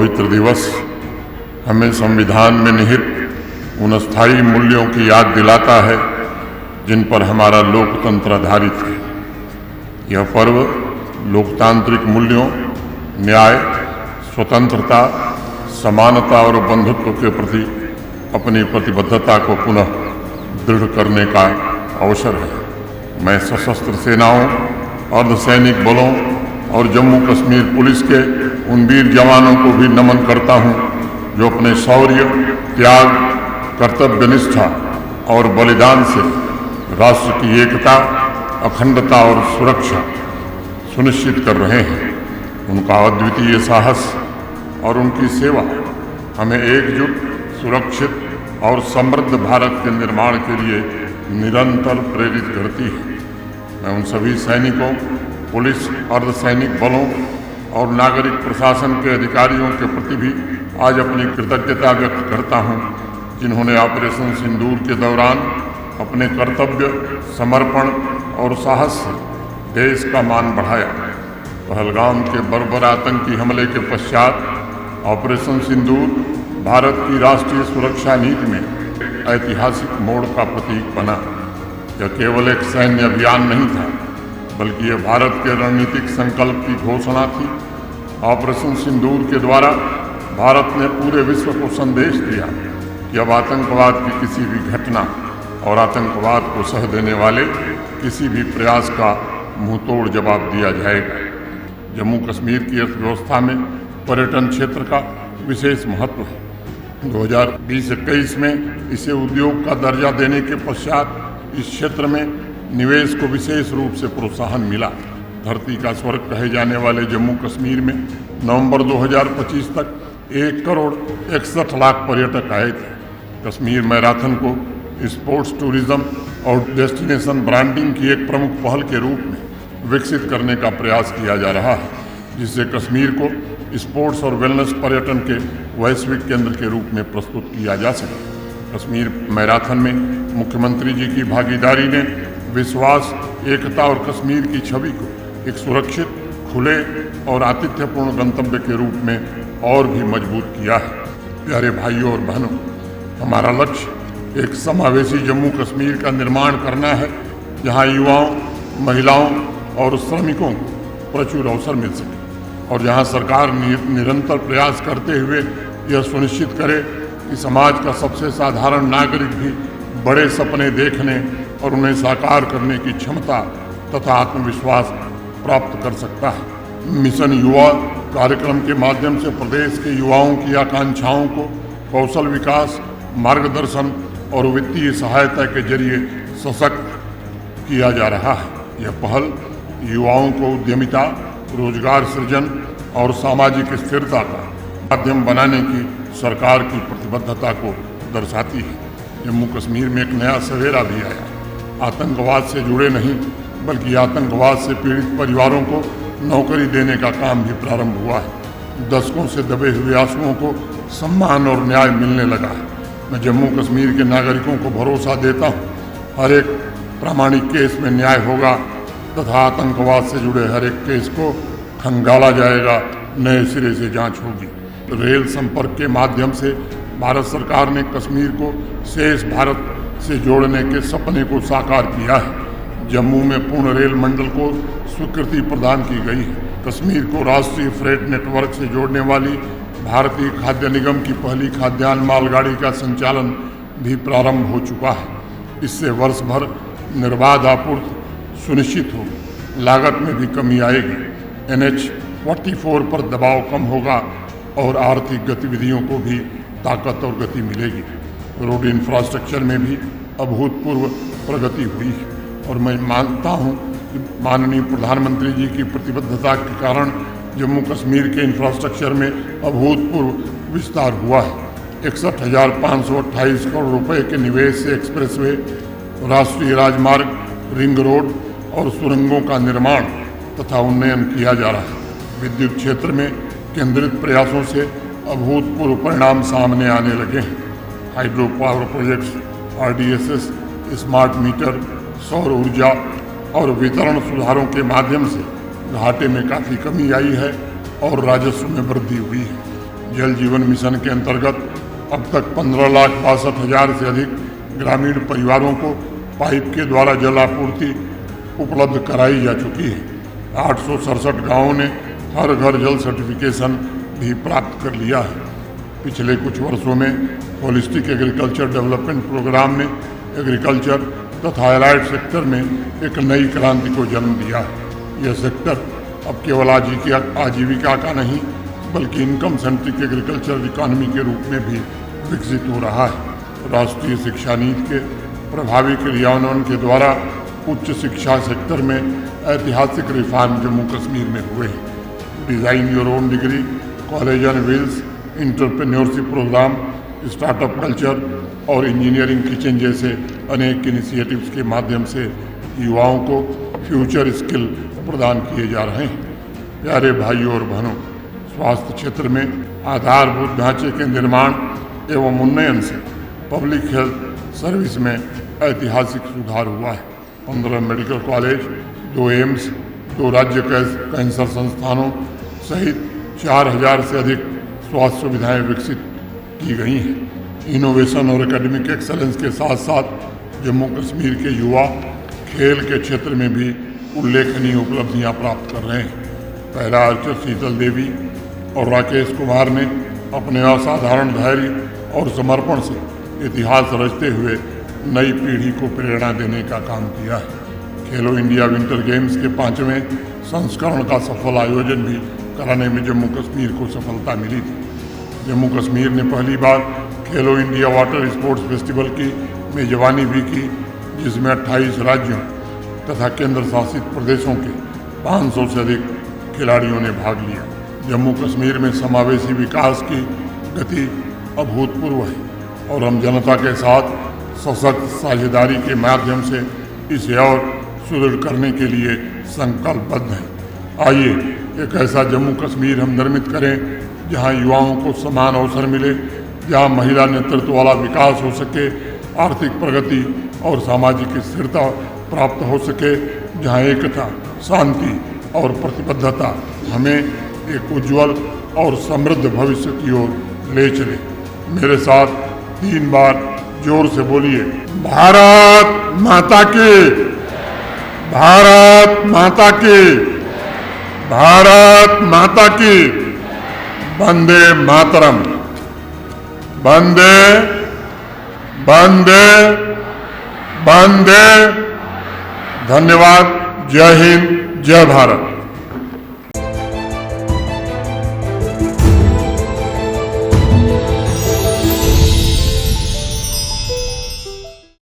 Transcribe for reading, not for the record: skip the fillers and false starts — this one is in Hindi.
पवित्र दिवस हमें संविधान में निहित उन स्थायी मूल्यों की याद दिलाता है जिन पर हमारा लोकतंत्र आधारित है। यह पर्व लोकतांत्रिक मूल्यों, न्याय, स्वतंत्रता, समानता और बंधुत्व के प्रति अपनी प्रतिबद्धता को पुनः दृढ़ करने का अवसर है। मैं सशस्त्र सेनाओं, अर्धसैनिक बलों और जम्मू कश्मीर पुलिस के उन वीर जवानों को भी नमन करता हूं जो अपने शौर्य, त्याग, कर्तव्यनिष्ठा और बलिदान से राष्ट्र की एकता, अखंडता और सुरक्षा सुनिश्चित कर रहे हैं। उनका अद्वितीय साहस और उनकी सेवा हमें एकजुट, सुरक्षित और समृद्ध भारत के निर्माण के लिए निरंतर प्रेरित करती है। मैं उन सभी सैनिकों, पुलिस, अर्धसैनिक बलों और नागरिक प्रशासन के अधिकारियों के प्रति भी आज अपनी कृतज्ञता व्यक्त करता हूं, जिन्होंने ऑपरेशन सिंदूर के दौरान अपने कर्तव्य, समर्पण और साहस से देश का मान बढ़ाया। पहलगाम के बर्बर आतंकी हमले के पश्चात ऑपरेशन सिंदूर भारत की राष्ट्रीय सुरक्षा नीति में ऐतिहासिक मोड़ का प्रतीक बना। यह केवल एक सैन्य अभियान नहीं था, बल्कि यह भारत के रणनीतिक संकल्प की घोषणा थी। ऑपरेशन सिंदूर के द्वारा भारत ने पूरे विश्व को संदेश दिया कि अब आतंकवाद की किसी भी घटना और आतंकवाद को सह देने वाले किसी भी प्रयास का मुंहतोड़ जवाब दिया जाएगा। जम्मू कश्मीर की अर्थव्यवस्था में पर्यटन क्षेत्र का विशेष महत्व है। 2020-21 में इसे उद्योग का दर्जा देने के पश्चात इस क्षेत्र में निवेश को विशेष रूप से प्रोत्साहन मिला। धरती का स्वर्ग कहे जाने वाले जम्मू कश्मीर में नवंबर 2025 तक 1,61,00,000 पर्यटक आए थे। कश्मीर मैराथन को स्पोर्ट्स टूरिज्म और डेस्टिनेशन ब्रांडिंग की एक प्रमुख पहल के रूप में विकसित करने का प्रयास किया जा रहा है, जिससे कश्मीर को स्पोर्ट्स और वेलनेस पर्यटन के वैश्विक केंद्र के रूप में प्रस्तुत किया जा सके। कश्मीर मैराथन में मुख्यमंत्री जी की भागीदारी ने विश्वास, एकता और कश्मीर की छवि को एक सुरक्षित, खुले और आतिथ्यपूर्ण गंतव्य के रूप में और भी मजबूत किया है। प्यारे भाइयों और बहनों, हमारा लक्ष्य एक समावेशी जम्मू कश्मीर का निर्माण करना है, जहां युवाओं, महिलाओं और श्रमिकों को प्रचुर अवसर मिल सके और जहां सरकार निरंतर प्रयास करते हुए यह सुनिश्चित करे कि समाज का सबसे साधारण नागरिक भी बड़े सपने देखने और उन्हें साकार करने की क्षमता तथा आत्मविश्वास प्राप्त कर सकता है। मिशन युवा कार्यक्रम के माध्यम से प्रदेश के युवाओं की आकांक्षाओं को कौशल विकास, मार्गदर्शन और वित्तीय सहायता के जरिए सशक्त किया जा रहा है। यह पहल युवाओं को उद्यमिता, रोजगार सृजन और सामाजिक स्थिरता का माध्यम बनाने की सरकार की प्रतिबद्धता को दर्शाती है। जम्मू कश्मीर में एक नया सवेरा भी आया। आतंकवाद से जुड़े नहीं, बल्कि आतंकवाद से पीड़ित परिवारों को नौकरी देने का काम भी प्रारंभ हुआ है। दशकों से दबे हुए आंसुओं को सम्मान और न्याय मिलने लगा है। मैं जम्मू कश्मीर के नागरिकों को भरोसा देता हूँ, हर एक प्रामाणिक केस में न्याय होगा तथा आतंकवाद से जुड़े हर एक केस को खंगाला जाएगा, नए सिरे से जांच होगी। रेल संपर्क के माध्यम से भारत सरकार ने कश्मीर को शेष भारत से जोड़ने के सपने को साकार किया है। जम्मू में पूर्ण रेल मंडल को स्वीकृति प्रदान की गई है। कश्मीर को राष्ट्रीय फ्रेट नेटवर्क से जोड़ने वाली भारतीय खाद्य निगम की पहली खाद्यान्न मालगाड़ी का संचालन भी प्रारंभ हो चुका है। इससे वर्ष भर निर्बाध आपूर्ति सुनिश्चित होगी, लागत में भी कमी आएगी। NH-44 पर दबाव कम होगा और आर्थिक गतिविधियों को भी ताकत और गति मिलेगी। रोड इंफ्रास्ट्रक्चर में भी अभूतपूर्व प्रगति हुई है और मैं मानता हूं कि माननीय प्रधानमंत्री जी की प्रतिबद्धता के कारण जम्मू कश्मीर के इंफ्रास्ट्रक्चर में अभूतपूर्व विस्तार हुआ है। 61,528 करोड़ रुपए के निवेश से एक्सप्रेसवे, राष्ट्रीय राजमार्ग, रिंग रोड और सुरंगों का निर्माण तथा उन्नयन किया जा रहा है। विद्युत क्षेत्र में केंद्रित प्रयासों से अभूतपूर्व परिणाम सामने आने लगे हैं। Hydro power projects, RDSS, smart meter, सौर ऊर्जा और वितरण सुधारों के माध्यम से घाटे में काफ़ी कमी आई है और राजस्व में वृद्धि हुई है। जल जीवन मिशन के अंतर्गत अब तक 15,62,000 से अधिक ग्रामीण परिवारों को पाइप के द्वारा जल आपूर्ति उपलब्ध कराई जा चुकी है। 867 गाँवों ने हर घर जल सर्टिफिकेशन भी प्राप्त कर लिया है। पिछले कुछ वर्षों में होलिस्टिक एग्रीकल्चर डेवलपमेंट प्रोग्राम ने एग्रीकल्चर तथा एलाइड सेक्टर में एक नई क्रांति को जन्म दिया है। यह सेक्टर अब केवल आजीविका का नहीं बल्कि इनकम सेंट्रिक एग्रीकल्चर इकोनॉमी के रूप में भी विकसित हो रहा है। राष्ट्रीय शिक्षा नीति के प्रभावी क्रियान्वयन के द्वारा उच्च शिक्षा सेक्टर में ऐतिहासिक रिफॉर्म जम्मू कश्मीर में हुए हैं। Design your own degree, college on wheels, entrepreneurship programme, startup culture और इंजीनियरिंग किचन जैसे अनेक इनिशिएटिव्स के माध्यम से युवाओं को फ्यूचर स्किल प्रदान किए जा रहे हैं। प्यारे भाइयों और बहनों, स्वास्थ्य क्षेत्र में आधारभूत ढांचे के निर्माण एवं उन्नयन से पब्लिक हेल्थ सर्विस में ऐतिहासिक सुधार हुआ है। 15 मेडिकल कॉलेज, 2 एम्स, 2 राज्य कैंसर संस्थानों सहित 4,000 से अधिक स्वास्थ्य सुविधाएं विकसित की गई हैं। इनोवेशन और एकेडमिक एक्सेलेंस के साथ साथ जम्मू कश्मीर के युवा खेल के क्षेत्र में भी उल्लेखनीय उपलब्धियां प्राप्त कर रहे हैं। पैरा आर्चर शीतल देवी और राकेश कुमार ने अपने असाधारण धैर्य और समर्पण से इतिहास रचते हुए नई पीढ़ी को प्रेरणा देने का काम किया है। खेलो इंडिया विंटर गेम्स के 5वें संस्करण का सफल आयोजन भी कराने में जम्मू कश्मीर को सफलता मिली थी। जम्मू कश्मीर ने पहली बार खेलो इंडिया वाटर स्पोर्ट्स फेस्टिवल की मेजबानी भी की, जिसमें 28 राज्यों तथा केंद्र शासित प्रदेशों के 500 से अधिक खिलाड़ियों ने भाग लिया। जम्मू कश्मीर में समावेशी विकास की गति अभूतपूर्व है और हम जनता के साथ सशक्त साझेदारी के माध्यम से इसे और सुदृढ़ करने के लिए संकल्पबद्ध हैं। आइए एक ऐसा जम्मू कश्मीर हम निर्मित करें जहां युवाओं को समान अवसर मिले, जहां महिला नेतृत्व वाला विकास हो सके, आर्थिक प्रगति और सामाजिक स्थिरता प्राप्त हो सके, जहां एकता, शांति और प्रतिबद्धता हमें एक उज्जवल और समृद्ध भविष्य की ओर ले चले। मेरे साथ 3 बार जोर से बोलिए, भारत माता की, भारत माता की, भारत माता की, वंदे मातरम, वंदे वंदे वंदे। धन्यवाद। जय हिंद, जय भारत।